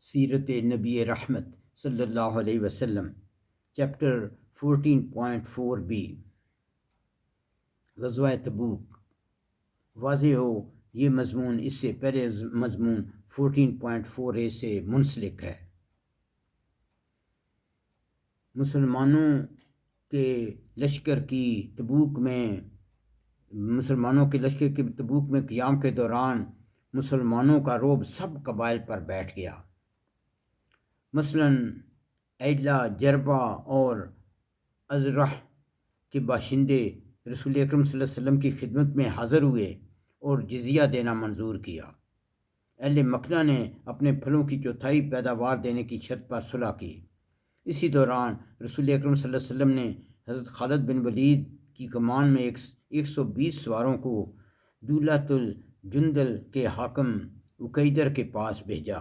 سیرت نبی رحمت صلی اللہ علیہ وسلم چیپٹر 14.4 بی غزوہ تبوک واضح ہو یہ مضمون اس سے پہلے مضمون 14.4 اے سے منسلک ہے۔ مسلمانوں کے لشکر کے تبوک میں قیام کے دوران مسلمانوں کا رعب سب قبائل پر بیٹھ گیا۔ مثلاً ایلا، جربا اور ازرح کے باشندے رسول اکرم صلی اللہ علیہ وسلم کی خدمت میں حاضر ہوئے اور جزیہ دینا منظور کیا۔ اہل مکہ نے اپنے پھلوں کی چوتھائی پیداوار دینے کی شرط پر صلح کی۔ اسی دوران رسول اکرم صلی اللہ علیہ وسلم نے حضرت خالد بن ولید کی کمان میں 120 سواروں کو دولت الجندل کے حاکم عقیدر کے پاس بھیجا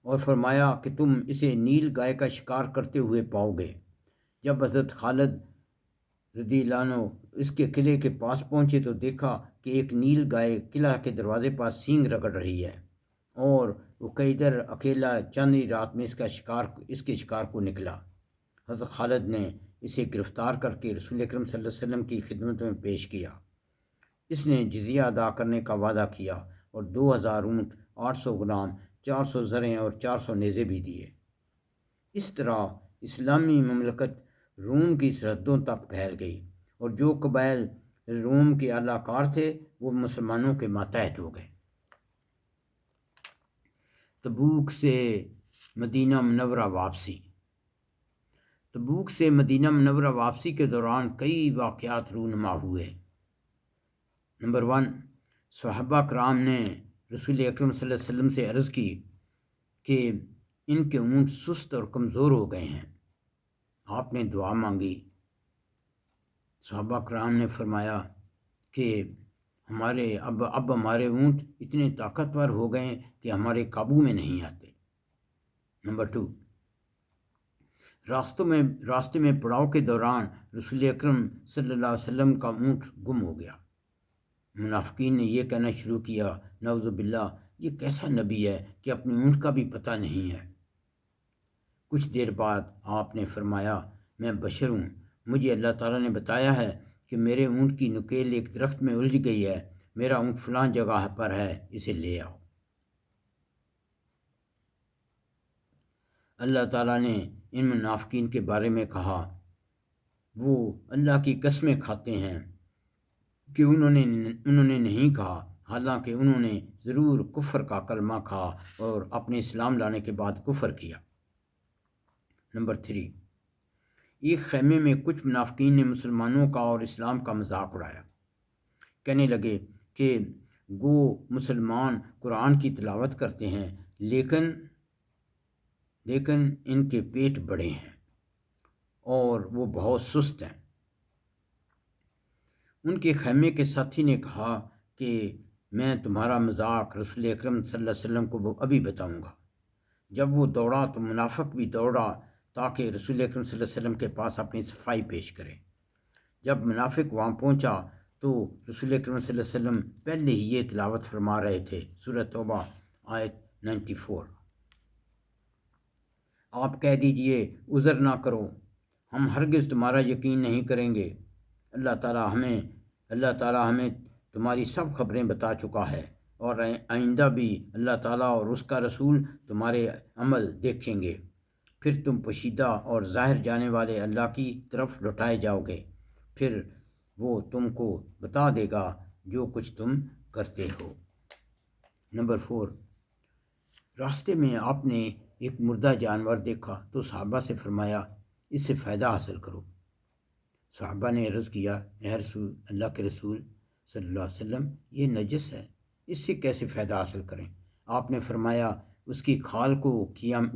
اور فرمایا کہ تم اسے نیل گائے کا شکار کرتے ہوئے پاؤ گے۔ جب حضرت خالد رضی اللہ عنہ اس کے قلعے کے پاس پہنچے تو دیکھا کہ ایک نیل گائے قلعہ کے دروازے پر سینگ رگڑ رہی ہے اور عقیدر اکیلا چاندنی رات میں اس کے شکار کو نکلا۔ حضرت خالد نے اسے گرفتار کر کے رسول اکرم صلی اللہ علیہ وسلم کی خدمت میں پیش کیا۔ اس نے جزیہ ادا کرنے کا وعدہ کیا اور 2000 اونٹ، 800 غلام، 400 زریں اور 400 نیزے بھی دیے۔ اس طرح اسلامی مملکت روم کی سرحدوں تک پھیل گئی اور جو قبائل روم کے اعلیٰ کار تھے وہ مسلمانوں کے ماتحت ہو گئے۔ تبوک سے مدینہ منورہ واپسی۔ تبوک سے مدینہ منورہ واپسی کے دوران کئی واقعات رونما ہوئے۔ نمبر 1، صحابہ کرام نے رسول اکرم صلی اللہ علیہ وسلم سے عرض کی کہ ان کے اونٹ سست اور کمزور ہو گئے ہیں۔ آپ نے دعا مانگی۔ صحابہ کرام نے فرمایا کہ اب ہمارے اونٹ اتنے طاقتور ہو گئے کہ ہمارے قابو میں نہیں آتے۔ نمبر 2، راستے میں پڑاؤ کے دوران رسول اکرم صلی اللہ علیہ وسلم کا اونٹ گم ہو گیا۔ منافقین نے یہ کہنا شروع کیا، نعوذ باللہ، یہ کیسا نبی ہے کہ اپنے اونٹ کا بھی پتہ نہیں ہے۔ کچھ دیر بعد آپ نے فرمایا، میں بشر ہوں، مجھے اللہ تعالیٰ نے بتایا ہے کہ میرے اونٹ کی نکیل ایک درخت میں الجھ گئی ہے، میرا اونٹ فلاں جگہ پر ہے، اسے لے آؤ۔ اللہ تعالیٰ نے ان منافقین کے بارے میں کہا، وہ اللہ کی قسمیں کھاتے ہیں کہ انہوں نے نہیں کہا، حالانکہ انہوں نے ضرور کفر کا کلمہ کہا اور اپنے اسلام لانے کے بعد کفر کیا۔ نمبر 3، ایک خیمے میں کچھ منافقین نے مسلمانوں کا اور اسلام کا مذاق اڑایا۔ کہنے لگے کہ گو مسلمان قرآن کی تلاوت کرتے ہیں لیکن ان کے پیٹ بڑے ہیں اور وہ بہت سست ہیں۔ ان کے خیمے کے ساتھی نے کہا کہ میں تمہارا مذاق رسول اکرم صلی اللہ علیہ وسلم کو ابھی بتاؤں گا۔ جب وہ دوڑا تو منافق بھی دوڑا تاکہ رسول اکرم صلی اللہ علیہ وسلم کے پاس اپنی صفائی پیش کرے۔ جب منافق وہاں پہنچا تو رسول اکرم صلی اللہ علیہ وسلم پہلے ہی یہ تلاوت فرما رہے تھے، سورہ توبہ آیت 94۔ آپ کہہ دیجئے، عذر نہ کرو، ہم ہرگز تمہارا یقین نہیں کریں گے۔ اللہ تعالیٰ ہمیں تمہاری سب خبریں بتا چکا ہے اور آئندہ بھی اللہ تعالیٰ اور اس کا رسول تمہارے عمل دیکھیں گے، پھر تم پوشیدہ اور ظاہر جانے والے اللہ کی طرف لوٹائے جاؤ گے، پھر وہ تم کو بتا دے گا جو کچھ تم کرتے ہو۔ نمبر 4، راستے میں آپ نے ایک مردہ جانور دیکھا تو صحابہ سے فرمایا، اس سے فائدہ حاصل کرو۔ صحابہ نے عرض کیا، اے رسول اللہ کے رسول صلی اللہ علیہ وسلم، یہ نجس ہے، اس سے کیسے فائدہ حاصل کریں؟ آپ نے فرمایا، اس کی کھال کو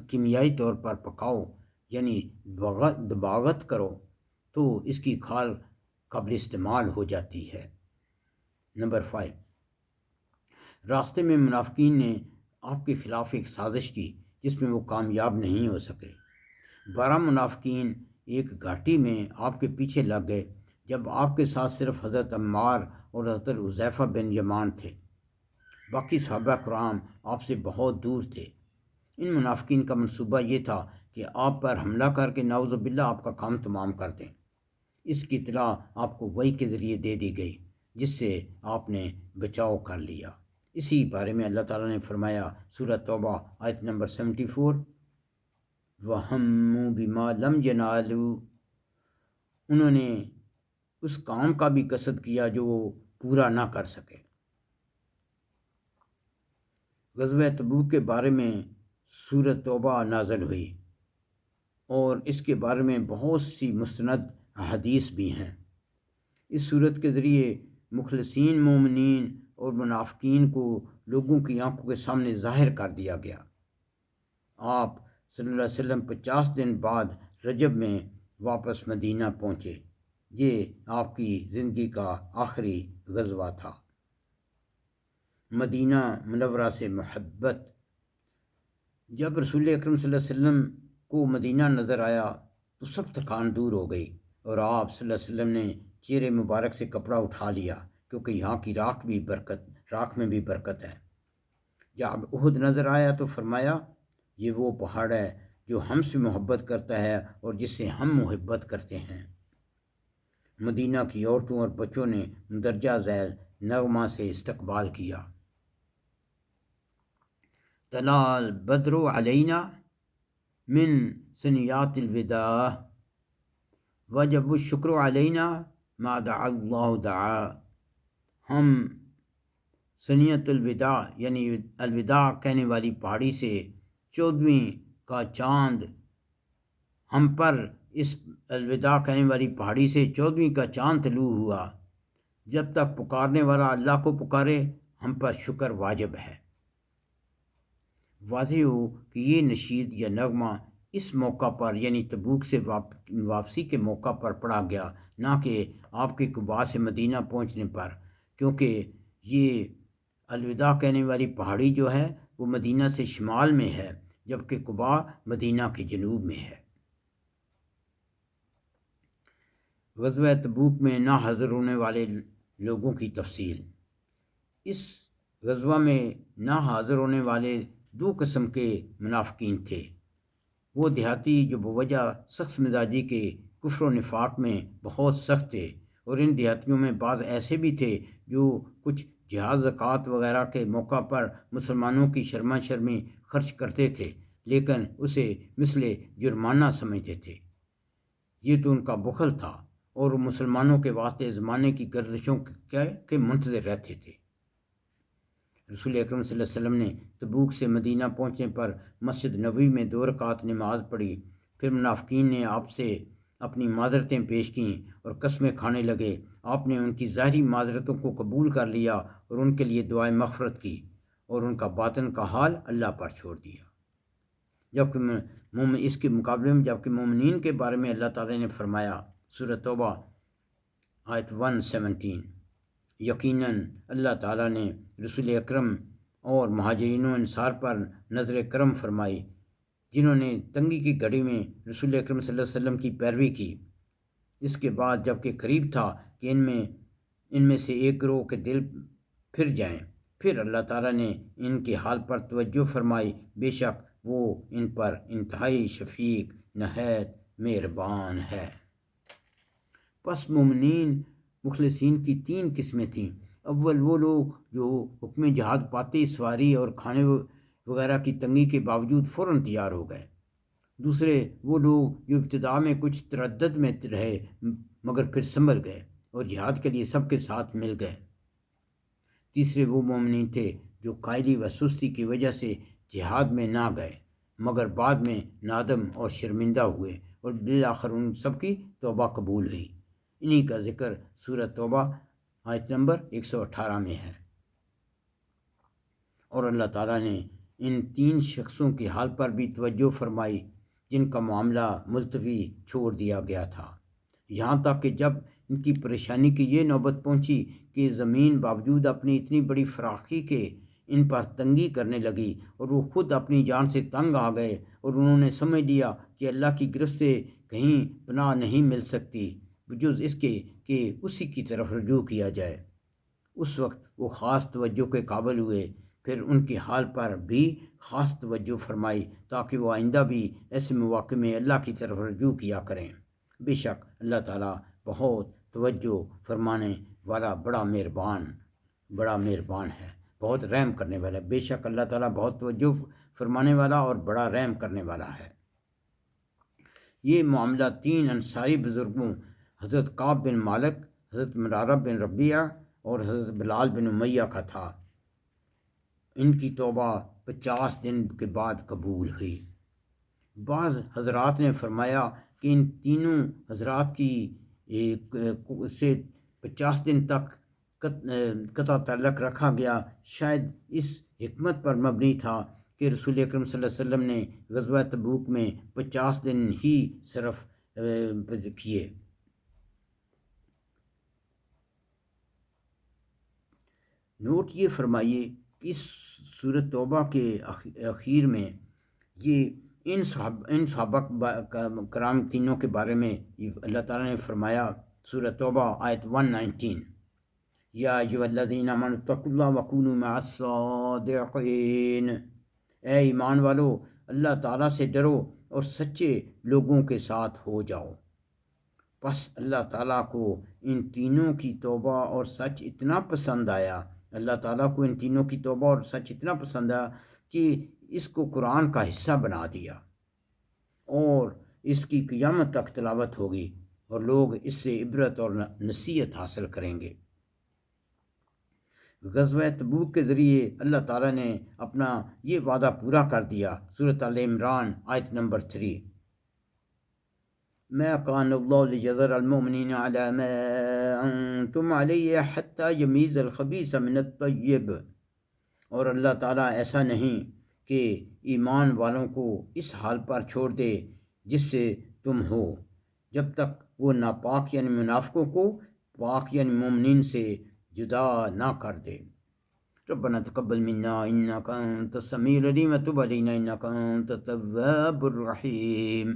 کیمیائی طور پر پکاؤ، یعنی دباغت کرو تو اس کی کھال قابل استعمال ہو جاتی ہے۔ نمبر 5، راستے میں منافقین نے آپ کے خلاف ایک سازش کی جس میں وہ کامیاب نہیں ہو سکے۔ 12 منافقین ایک گھاٹی میں آپ کے پیچھے لگ گئے جب آپ کے ساتھ صرف حضرت عمار اور حضرت حذیفہ بن یمان تھے۔ باقی صحابہ کرام آپ سے بہت دور تھے ان منافقین کا منصوبہ یہ تھا کہ آپ پر حملہ کر کے نعوذ باللہ آپ کا کام تمام کر دیں۔ اس کی اطلاع آپ کو وحی کے ذریعے دے دی گئی، جس سے آپ نے بچاؤ کر لیا۔ اسی بارے میں اللہ تعالیٰ نے فرمایا سورہ توبہ آیت نمبر 74، وَهَمُّوا بِمَا لَمْ يَنَالُوا، انہوں نے اس کام کا بھی قصد کیا جو وہ پورا نہ کر سکے۔ غزوہ تبوک کے بارے میں سورہ توبہ نازل ہوئی اور اس کے بارے میں بہت سی مستند حدیث بھی ہیں۔ اس صورت کے ذریعے مخلصین مومنین اور منافقین کو لوگوں کی آنکھوں کے سامنے ظاہر کر دیا گیا۔ آپ صلی اللہ علیہ وسلم 50 دن بعد رجب میں واپس مدینہ پہنچے۔ یہ آپ کی زندگی کا آخری غزوہ تھا۔ مدینہ منورہ سے محبت۔ جب رسول اکرم صلی اللہ علیہ وسلم کو مدینہ نظر آیا تو سب تھکان دور ہو گئی اور آپ صلی اللہ علیہ وسلم نے چہرے مبارک سے کپڑا اٹھا لیا، کیونکہ یہاں کی راکھ میں بھی برکت ہے۔ جب احد نظر آیا تو فرمایا یہ وہ پہاڑ ہے جو ہم سے محبت کرتا ہے اور جس سے ہم محبت کرتے ہیں۔ مدینہ کی عورتوں اور بچوں نے مندرجہ ذیل نغمہ سے استقبال کیا۔ طلع البدر علینا من ثنیات الوداع وجب الشکر علینا ما دعا اللہ دعا۔ ہم ثنیۃ الوداع یعنی الوداع کہنے والی پہاڑی سے 14ویں کا چاند ہم پر اس الوداع کہنے والی پہاڑی سے 14ویں کا چاند طلوع ہوا۔ جب تک پکارنے والا اللہ کو پکارے ہم پر شکر واجب ہے۔ واضح ہو کہ یہ نشید یا نغمہ اس موقع پر یعنی تبوک سے واپسی کے موقع پر پڑھا گیا، نہ کہ آپ کے قباء سے مدینہ پہنچنے پر، کیونکہ یہ الوداع کہنے والی پہاڑی جو ہے وہ مدینہ سے شمال میں ہے، جبکہ قباء مدینہ کے جنوب میں ہے۔ غزوہ تبوک میں نہ حاضر ہونے والے لوگوں کی تفصیل۔ اس غزوہ میں نہ حاضر ہونے والے 2 قسم کے منافقین تھے۔ وہ دیہاتی جو بوجہ سخت مزاجی کے کفر و نفاق میں بہت سخت تھے، اور ان دیہاتیوں میں بعض ایسے بھی تھے جو کچھ جہاد زکوٰۃ وغیرہ کے موقع پر مسلمانوں کی شرما شرمی خرچ کرتے تھے، لیکن اسے مثل جرمانہ سمجھتے تھے۔ یہ تو ان کا بخل تھا اور وہ مسلمانوں کے واسطے زمانے کی گردشوں کے منتظر رہتے تھے۔ رسول اکرم صلی اللہ علیہ وسلم نے تبوک سے مدینہ پہنچنے پر مسجد نبوی میں 2 رکعت نماز پڑھی۔ پھر منافقین نے آپ سے اپنی معذرتیں پیش کیں اور قسمیں کھانے لگے۔ آپ نے ان کی ظاہری معذرتوں کو قبول کر لیا اور ان کے لیے دعائے مغفرت کی اور ان کا باطن کا حال اللہ پر چھوڑ دیا۔ جبکہ اس کے مقابلے میں جبکہ مومنین کے بارے میں اللہ تعالی نے فرمایا سورہ توبہ آیت 117، یقیناً اللہ تعالیٰ نے رسول اکرم اور مہاجرین و انصار پر نظر کرم فرمائی، جنہوں نے تنگی کی گھڑی میں رسول اکرم صلی اللہ علیہ وسلم کی پیروی کی۔ اس کے بعد جب کہ قریب تھا کہ ان میں سے ایک گروہ کے دل پھر جائیں، پھر اللہ تعالیٰ نے ان کے حال پر توجہ فرمائی، بے شک وہ ان پر انتہائی شفیق نہایت مہربان ہے۔ پس مومنین مخلصین کی 3 قسمیں تھیں۔ اول وہ لوگ جو حکم جہاد پاتے سواری اور کھانے وغیرہ کی تنگی کے باوجود فوراً تیار ہو گئے۔ دوسرے وہ لوگ جو ابتدا میں کچھ تردد میں رہے مگر پھر سنبھل گئے اور جہاد کے لیے سب کے ساتھ مل گئے۔ تیسرے وہ مومنین تھے جو کائلی و سستی کی وجہ سے جہاد میں نہ گئے مگر بعد میں نادم اور شرمندہ ہوئے اور بالآخر ان سب کی توبہ قبول ہوئی۔ انہی کا ذکر سورہ توبہ آیت نمبر 118 میں ہے۔ اور اللہ تعالیٰ نے ان 3 شخصوں کے حال پر بھی توجہ فرمائی جن کا معاملہ ملتوی چھوڑ دیا گیا تھا، یہاں تک کہ جب ان کی پریشانی کی یہ نوبت پہنچی کہ زمین باوجود اپنی اتنی بڑی فراخی کے ان پر تنگی کرنے لگی اور وہ خود اپنی جان سے تنگ آ گئے اور انہوں نے سمجھ لیا کہ اللہ کی گرفت سے کہیں پناہ نہیں مل سکتی بجز اس کے کہ اسی کی طرف رجوع کیا جائے۔ اس وقت وہ خاص توجہ کے قابل ہوئے پھر ان کے حال پر بھی خاص توجہ فرمائی تاکہ وہ آئندہ بھی ایسے مواقع میں اللہ کی طرف رجوع کیا کریں۔ بے شک اللہ تعالیٰ بہت توجہ فرمانے والا بڑا مہربان ہے، بہت رحم کرنے والا ہے۔ بے شک اللہ تعالیٰ بہت توجہ فرمانے والا اور بڑا رحم کرنے والا ہے۔ یہ معاملہ 3 انصاری بزرگوں حضرت کعب بن مالک، حضرت مرارہ بن ربیعہ اور حضرت بلال بن امیہ کا تھا۔ ان کی توبہ 50 دن کے بعد قبول ہوئی۔ بعض حضرات نے فرمایا کہ ان تینوں حضرات کی سے 50 دن تک قطع تعلق رکھا گیا، شاید اس حکمت پر مبنی تھا کہ رسول اکرم صلی اللہ علیہ وسلم نے غزوہ تبوک میں 50 دن ہی صرف کیے۔ نوٹ یہ فرمائیے کہ اس سورۃ توبہ کے اخیر میں یہ ان صحابہ کرام تینوں کے بارے میں اللہ تعالیٰ نے فرمایا۔ سورۃ توبہ آیت 119، یا ایھا الذین آمنوا اتقوا اللہ وکونوا مع الصادقین، اے ایمان والو اللہ تعالیٰ سے ڈرو اور سچے لوگوں کے ساتھ ہو جاؤ۔ پس اللہ تعالیٰ کو ان تینوں کی توبہ اور سچ اتنا پسند آیا، اللہ تعالیٰ کو ان تینوں کی توبہ اور سچ اتنا پسند آیا کہ اس کو قرآن کا حصہ بنا دیا، اور اس کی قیامت تک تلاوت ہوگی اور لوگ اس سے عبرت اور نصیحت حاصل کریں گے۔ غزوہ تبوک کے ذریعے اللہ تعالیٰ نے اپنا یہ وعدہ پورا کر دیا۔ سورۃ آل عمران آیت نمبر 3، ما كان الله ليذر المؤمنين على ما أنتم عليه حتى يميز الخبيث من الطيب، اور اللہ تعالیٰ ایسا نہیں کہ ایمان والوں کو اس حال پر چھوڑ دے جس سے تم ہو، جب تک وہ ناپاک یعنی منافقوں کو پاک یعنی مومنین سے جدا نہ کر دے۔ ربنا تقبل منا انك انت السميع العليم وتب علينا انك انت التواب الرحيم۔